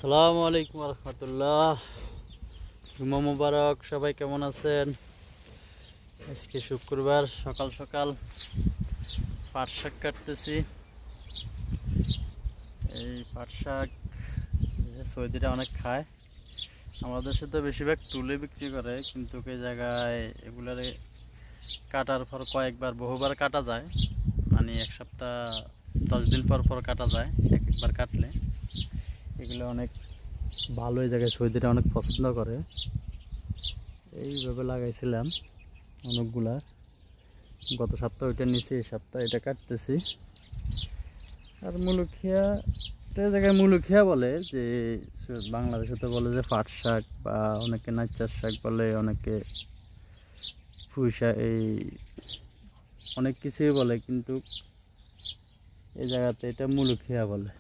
আসসালামু আলাইকুম রহমতুল্লাহ। জুমা মুবারক। সবাই কেমন আছেন? আজকে শুক্রবার সকাল সকাল পাট শাক কাটতেছি। এই পাট শাক সৌদিরা অনেক খায়। আমাদের দেশে তো বেশিরভাগ তুলে বিক্রি করে, কিন্তু এই জায়গায় এগুলারে কাটার পর কয়েকবার বহুবার কাটা যায়, মানে এক সপ্তাহ 10 দিন পর পর কাটা যায় একবার কাটলে। এগুলো অনেক ভালো, এই জায়গায় সৌদিরা অনেক পছন্দ করে। এইভাবে লাগাইছিলাম অনেকগুলা, গত সপ্তাহ ওইটা নিচে, এই সপ্তাহ এটা কাটতেছি। আর মুলুখিয়া, এই জায়গায় মুলুখিয়া বলে, যে বাংলাদেশে তো বলে যে পাট শাক, বা অনেকে নাচ্চার শাক বলে, অনেকে পুঁই শাক, এই অনেক কিছুই বলে, কিন্তু এই জায়গাতে এটা মুলুখিয়া বলে।